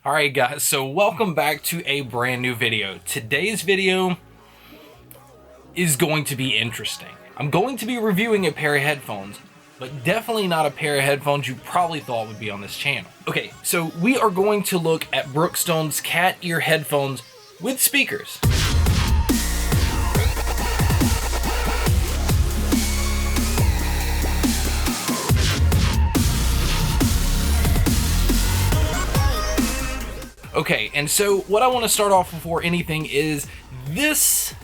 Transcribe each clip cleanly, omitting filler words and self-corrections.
Alright guys, so welcome back to a brand new video. Today's video is going to be interesting. I'm going to be reviewing a pair of headphones, but definitely not a pair of headphones you probably thought would be on this channel. Okay, so we are going to look at Brookstone's cat ear headphones with speakers. Okay, and so what I want to start off before anything is this.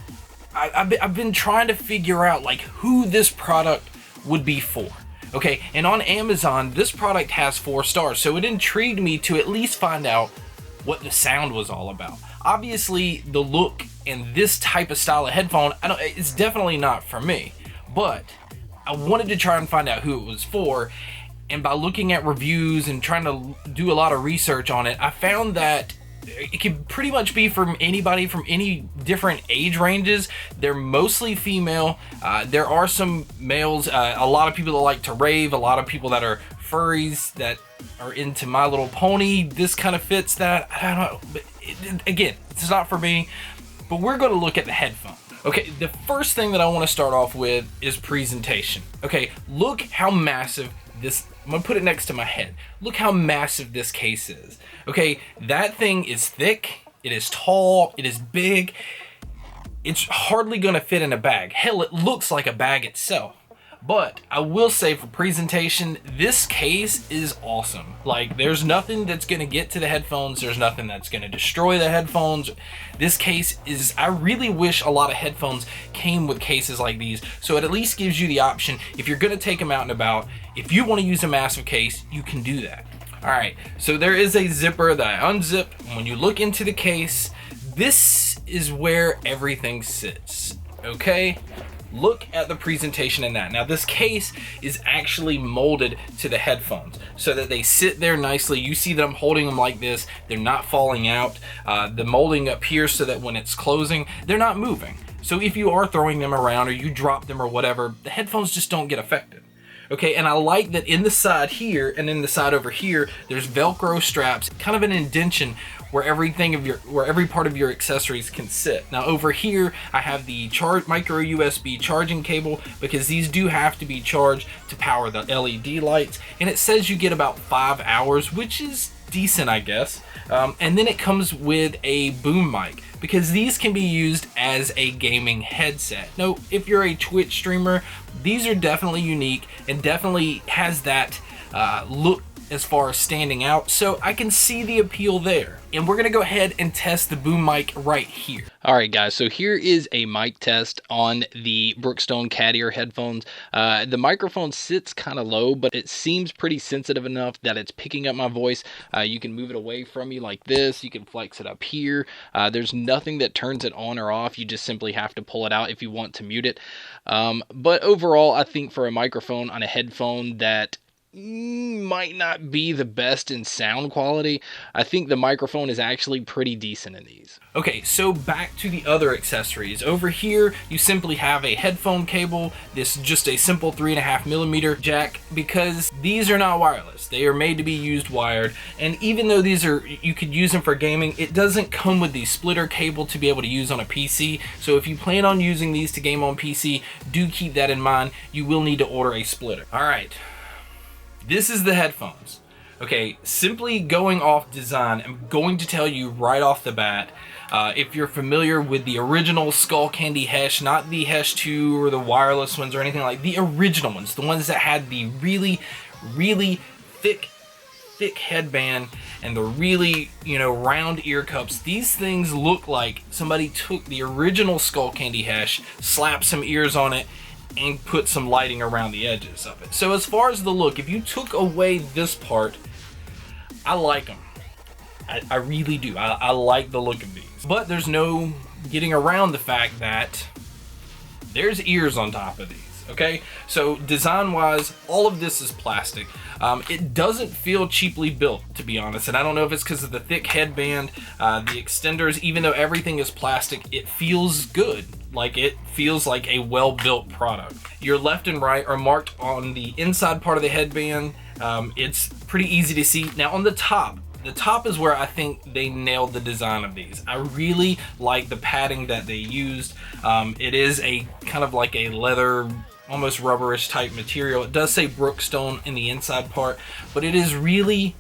I've been trying to figure out like who this product would be for. Okay, and on Amazon, this product has 4 stars, so it intrigued me to at least find out what the sound was all about. Obviously, the look and this type of style of headphone, it's definitely not for me, but I wanted to try and find out who it was for. And by looking at reviews and trying to do a lot of research on it, I found that it could pretty much be from anybody from any different age ranges. They're mostly female. There are some males, a lot of people that like to rave, a lot of people that are furries that are into My Little Pony. This kind of fits that. I don't know, but again, it's not for me, but we're going to look at the headphone. Okay, the first thing that I want to start off with is presentation. Okay, look how massive this, I'm gonna put it next to my head. Look how massive this case is. Okay, that thing is thick, it is tall, it is big. It's hardly gonna fit in a bag. Hell, it looks like a bag itself. But I will say for presentation, this case is awesome. Like, there's nothing that's gonna get to the headphones. There's nothing that's gonna destroy the headphones. This case is, I really wish a lot of headphones came with cases like these, so it at least gives you the option, if you're gonna take them out and about, if you wanna use a massive case, you can do that. All right, so there is a zipper that I unzipped. When you look into the case, this is where everything sits, okay? Look at the presentation in that. Now this case is actually molded to the headphones so that they sit there nicely. You see that I'm holding them like this. They're not falling out. The molding up here so that when it's closing, they're not moving. So if you are throwing them around or you drop them or whatever, the headphones just don't get affected. Okay, and I like that in the side here and in the side over here, there's Velcro straps, kind of an indentation where every part of your accessories can sit. Now over here, I have the micro USB charging cable because these do have to be charged to power the LED lights, and it says you get about 5 hours, which is decent, I guess. And then it comes with a boom mic because these can be used as a gaming headset. Now, if you're a Twitch streamer, these are definitely unique and definitely has that look as far as standing out, so I can see the appeal there. And we're gonna go ahead and test the boom mic right here. All right guys, so here is a mic test on the Brookstone cat ear headphones. The microphone sits kind of low, but it seems pretty sensitive enough that it's picking up my voice. You can move it away from you like this. You can flex it up here. There's nothing that turns it on or off. You just simply have to pull it out if you want to mute it. But overall, I think for a microphone on a headphone that might not be the best in sound quality, I think the microphone is actually pretty decent in these. Okay, so back to the other accessories. Over here, you simply have a headphone cable. This is just a simple 3.5mm jack because these are not wireless. They are made to be used wired. And even though these are, you could use them for gaming, it doesn't come with the splitter cable to be able to use on a PC. So if you plan on using these to game on PC, do keep that in mind. You will need to order a splitter. All right. This is the headphones. Okay, simply going off design, I'm going to tell you right off the bat, if you're familiar with the original Skull Candy Hesh, not the Hesh 2 or the wireless ones or anything like the original ones, the ones that had the really, really thick headband and the really, round ear cups. These things look like somebody took the original Skull Candy Hesh, slapped some ears on it, and put some lighting around the edges of it. So as far as the look, if you took away this part, I like them. I really do. I like the look of these. But there's no getting around the fact that there's ears on top of these. Okay, so design-wise, all of this is plastic. It doesn't feel cheaply built, to be honest, and I don't know if it's because of the thick headband, the extenders. Even though everything is plastic, it feels good. Like, it feels like a well-built product. Your left and right are marked on the inside part of the headband. It's pretty easy to see. Now on the top, The top is where I think they nailed the design of these. I really like the padding that they used. It is a kind of like a leather, almost rubberish type material. It does say Brookstone in the inside part, but it is really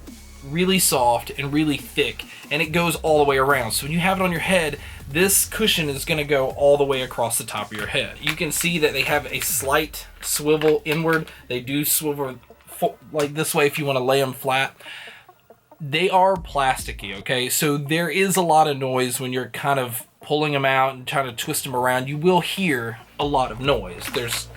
soft and really thick, and it goes all the way around. So when you have it on your head, this cushion is going to go all the way across the top of your head. You can see that they have a slight swivel inward. They do swivel like this way if you want to lay them flat. They are plasticky, okay? So there is a lot of noise when you're kind of pulling them out and trying to twist them around. You will hear a lot of noise. There's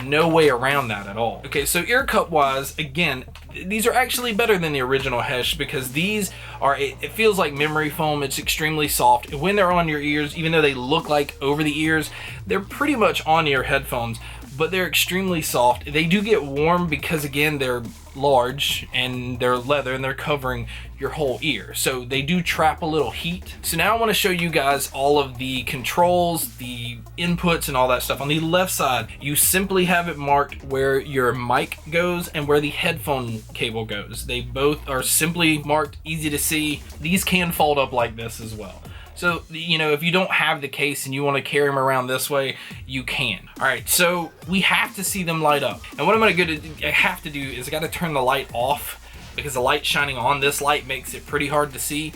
no way around that at all. Okay, so ear cup wise, again, these are actually better than the original Hesh, because these are, it feels like memory foam. It's extremely soft. When they're on your ears, even though they look like over the ears, they're pretty much on your headphones, but they're extremely soft. They do get warm because, again, they're large and they're leather and they're covering your whole ear, so they do trap a little heat. So now I want to show you guys all of the controls, the inputs, and all that stuff. On the left side, you simply have it marked where your mic goes and where the headphone cable goes. They both are simply marked, easy to see. These can fold up like this as well. So, you know, if you don't have the case and you want to carry them around this way, you can. All right, so we have to see them light up. And what I'm going to have to do is I got to turn the light off, because the light shining on this light makes it pretty hard to see.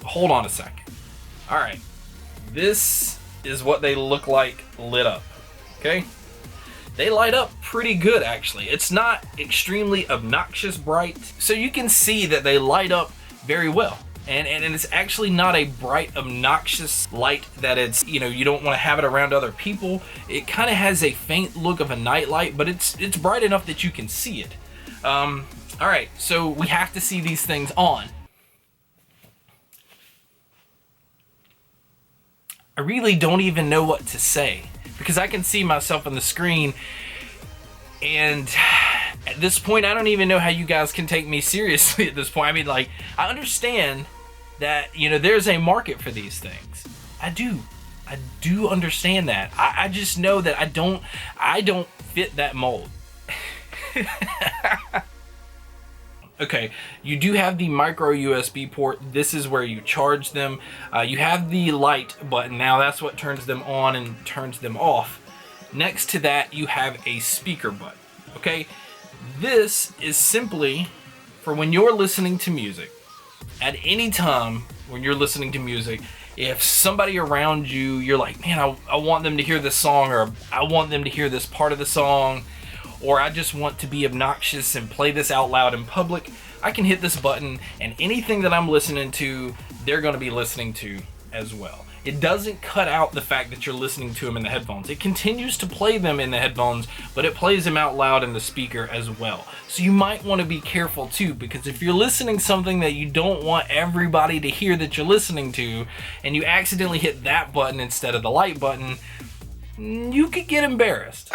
Hold on a second. All right, this is what they look like lit up, okay? They light up pretty good, actually. It's not extremely obnoxious bright, so you can see that they light up very well. And it's actually not a bright, obnoxious light that it's, you know, you don't want to have it around other people. It kind of has a faint look of a night light, but it's bright enough that you can see it. All right, so we have to see these things on. I really don't even know what to say, because I can see myself on the screen, and at this point, I don't even know how you guys can take me seriously at this point. I mean, like, I understand that, you know, there's a market for these things. I do understand that. I just know that I don't fit that mold. Okay, you do have the micro USB port. This is where you charge them. You have the light button. Now that's what turns them on and turns them off. Next to that, you have a speaker button. Okay, this is simply for when you're listening to music. At any time when you're listening to music, if somebody around you, you're like, man, I want them to hear this song, or I want them to hear this part of the song, or I just want to be obnoxious and play this out loud in public, I can hit this button, and anything that I'm listening to, they're going to be listening to as well. It doesn't cut out the fact that you're listening to them in the headphones. It continues to play them in the headphones, but it plays them out loud in the speaker as well. So you might want to be careful too, because if you're listening something that you don't want everybody to hear that you're listening to, and you accidentally hit that button instead of the light button, you could get embarrassed.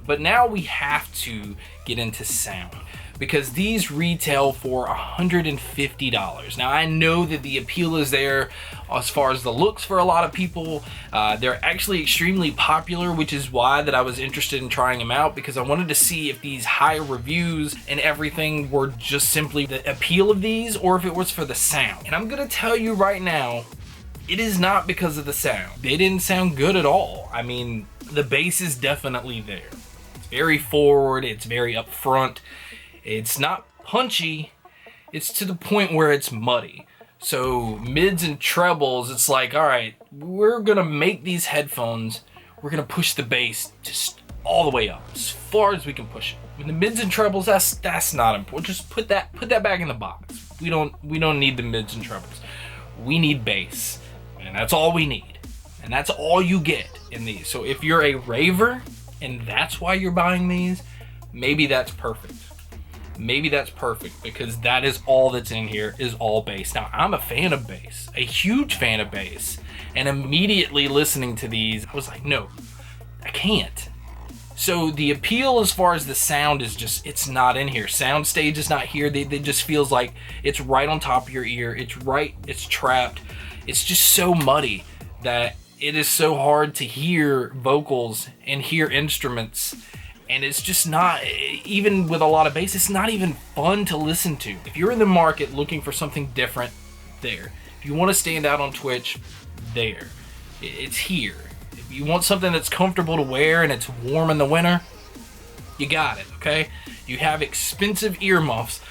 But now we have to get into sound, because these retail for $150. Now I know that the appeal is there as far as the looks for a lot of people. They're actually extremely popular, which is why that I was interested in trying them out, because I wanted to see if these high reviews and everything were just simply the appeal of these, or if it was for the sound. And I'm gonna tell you right now, it is not because of the sound. They didn't sound good at all. I mean, the bass is definitely there. It's very forward, it's very upfront. It's not punchy, it's to the point where it's muddy. So mids and trebles, it's like, all right, we're gonna make these headphones, we're gonna push the bass just all the way up, as far as we can push it. When the mids and trebles, that's not important. Just put that back in the box. We don't need the mids and trebles. We need bass, and that's all we need. And that's all you get in these. So if you're a raver and that's why you're buying these, maybe that's perfect. Maybe that's perfect, because that is all that's in here, is all bass. Now, I'm a fan of bass, a huge fan of bass, and immediately listening to these, I was like, no, I can't. So the appeal as far as the sound is just, it's not in here. Soundstage is not here. They just feels like it's right on top of your ear. It's trapped. It's just so muddy that it is so hard to hear vocals and hear instruments And it's just not, even with a lot of bass, it's not even fun to listen to. If you're in the market looking for something different, there. If you want to stand out on Twitch, there. It's here. If you want something that's comfortable to wear and it's warm in the winter, you got it, okay? You have expensive earmuffs,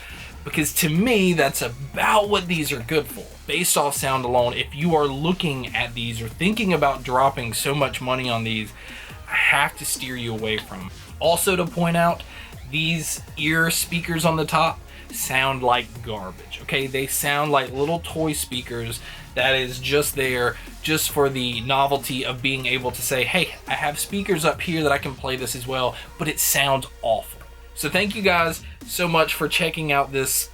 because to me, that's about what these are good for. Based off sound alone, if you are looking at these or thinking about dropping so much money on these, I have to steer you away from them. Also to point out, these ear speakers on the top sound like garbage, okay? They sound like little toy speakers that is just there just for the novelty of being able to say, hey, I have speakers up here that I can play this as well, but it sounds awful. So thank you guys so much for checking out this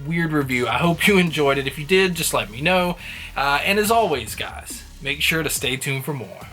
weird review. I hope you enjoyed it. If you did, just let me know. And as always, guys, make sure to stay tuned for more.